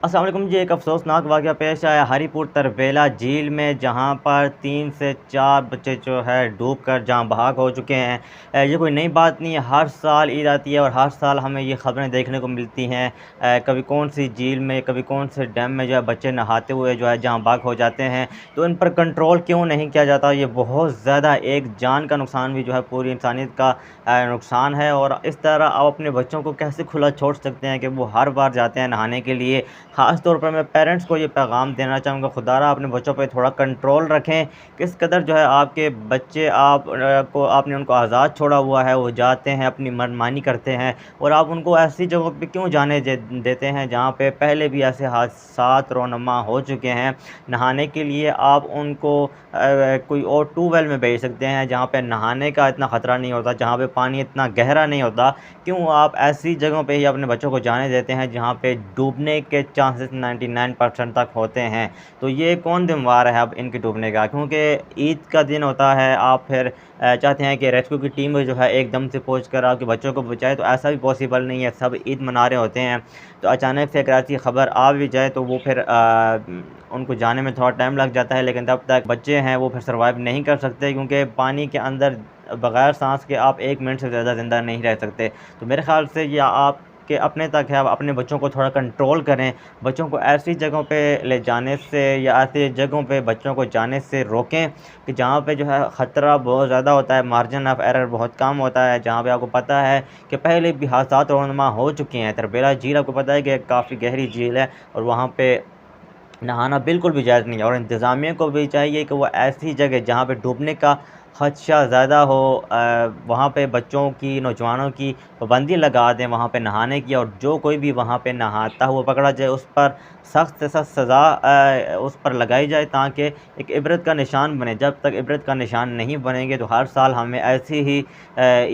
अस्सलाम वालेकुम जी। एक अफसोसनाक वाक़या पेश आया हरीपुर तरबेला झील में, जहाँ पर 3 से 4 बच्चे जो है डूब कर जाँ बहाक हो चुके हैं। ये कोई नई बात नहीं है, हर साल ईद आती है और हर साल हमें ये ख़बरें देखने को मिलती हैं। कभी कौन-सी झील में, कभी कौन से डैम में जो है बच्चे नहाते हुए जो है जाँ बहाक हो जाते हैं। तो इन पर कंट्रोल क्यों नहीं किया जाता? ये बहुत ज़्यादा एक जान का नुकसान भी जो है पूरी इंसानियत का नुकसान है। और इस तरह आप अपने बच्चों को कैसे खुला छोड़ सकते हैं कि वो हर बार जाते हैं नहाने के लिए। ख़ास तौर पर मैं पेरेंट्स को ये पैगाम देना चाहूँगा, खुदारा अपने बच्चों पे थोड़ा कंट्रोल रखें। किस कदर जो है आपके बच्चे को आपने उनको आज़ाद छोड़ा हुआ है, वो जाते हैं अपनी मनमानी करते हैं और आप उनको ऐसी जगहों पे क्यों जाने देते हैं जहाँ पे पहले भी ऐसे हादसात रोनमा हो चुके हैं। नहाने के लिए आप उनको कोई और ट्यूबवेल में भेज सकते हैं जहाँ पे नहाने का इतना ख़तरा नहीं होता, जहाँ पे पानी इतना गहरा नहीं होता। क्यों आप ऐसी जगहों पे ही अपने बच्चों को जाने देते हैं जहाँ पे डूबने के चांसेस 99% तक होते हैं। तो ये कौन ज़िम्मेवार है अब इनके डूबने का? क्योंकि ईद का दिन होता है, आप फिर चाहते हैं कि रेस्क्यू की टीम जो है एकदम से पहुँच कर आपके बच्चों को बचाए, तो ऐसा भी पॉसिबल नहीं है। सब ईद मना रहे होते हैं, तो अचानक से अगर ऐसी खबर आ भी जाए तो वो फिर उनको जाने में थोड़ा टाइम लग जाता है, लेकिन तब तक बच्चे हैं वो फिर सर्वाइव नहीं कर सकते, क्योंकि पानी के अंदर बगैर सांस के आप 1 मिनट से ज़्यादा ज़िंदा नहीं रह सकते। तो मेरे ख़्याल से ये आपके अपने तक है, आप अपने बच्चों को थोड़ा कंट्रोल करें। बच्चों को ऐसी जगहों पे ले जाने से या ऐसी जगहों पे बच्चों को जाने से रोकें कि जहाँ पे जो है ख़तरा बहुत ज़्यादा होता है, मार्जिन ऑफ एरर बहुत कम होता है, जहाँ पे आपको पता है कि पहले भी हादसात रोनमा हो चुके हैं। तरबेला झील आपको पता है कि काफ़ी गहरी झील है और वहाँ पे नहाना बिल्कुल भी जायज़ नहीं है। और इंतज़ामिया को भी चाहिए कि वो ऐसी जगह जहाँ पे डूबने का ख़दशा ज़्यादा हो, वहाँ पे बच्चों की, नौजवानों की पाबंदी लगा दें वहाँ पे नहाने की, और जो कोई भी वहाँ पे नहाता हुआ पकड़ा जाए उस पर सख्त से सख्त सज़ा उस पर लगाई जाए, ताकि एक इबरत का निशान बने। जब तक इबरत का निशान नहीं बनेंगे तो हर साल हमें ऐसी ही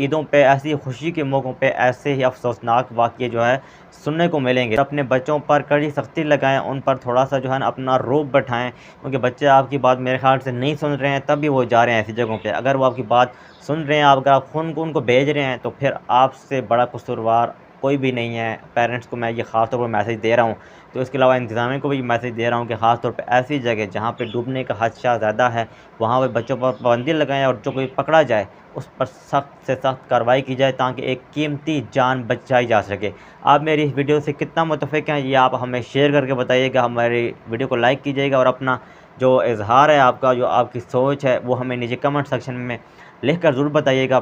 ईदों पे, ऐसी खुशी के मौक़ों पे ऐसे ही अफ़सोसनाक वाक़ये जो है सुनने को मिलेंगे। अपने बच्चों पर कड़ी सख्ती लगाएँ, उन पर थोड़ा-सा जो है ना अपना रौब बैठाएँ, क्योंकि बच्चे आपकी बात मेरे ख़्याल से नहीं सुन रहे हैं, तब भी वो जा रहे हैं ऐसी जगहों पे। अगर वो आपकी बात सुन रहे हैं, आप अगर आप ख़ुद उनको भेज रहे हैं, तो फिर आपसे बड़ा कसूरवार कोई भी नहीं है। पेरेंट्स को मैं ये ख़ास तौर पर मैसेज दे रहा हूँ। तो इसके अलावा इंतज़ामिया को भी मैसेज दे रहा हूँ कि ख़ास तौर पे ऐसी जगह जहाँ पे डूबने का ख़दशा ज़्यादा है, वहाँ पे बच्चों पर पाबंदी लगाएँ और जो कोई पकड़ा जाए उस पर सख्त से सख्त कार्रवाई की जाए, ताकि एक कीमती जान बचाई जा सके। आप मेरी इस वीडियो से कितना मुत्तफ़िक़ हैं, ये आप हमें शेयर करके बताइएगा। हमारी वीडियो को लाइक कीजिएगा और अपना जो इज़हार है आपका, जो आपकी सोच है, वो हमें नीचे कमेंट सेक्शन में लिख कर ज़रूर बताइएगा।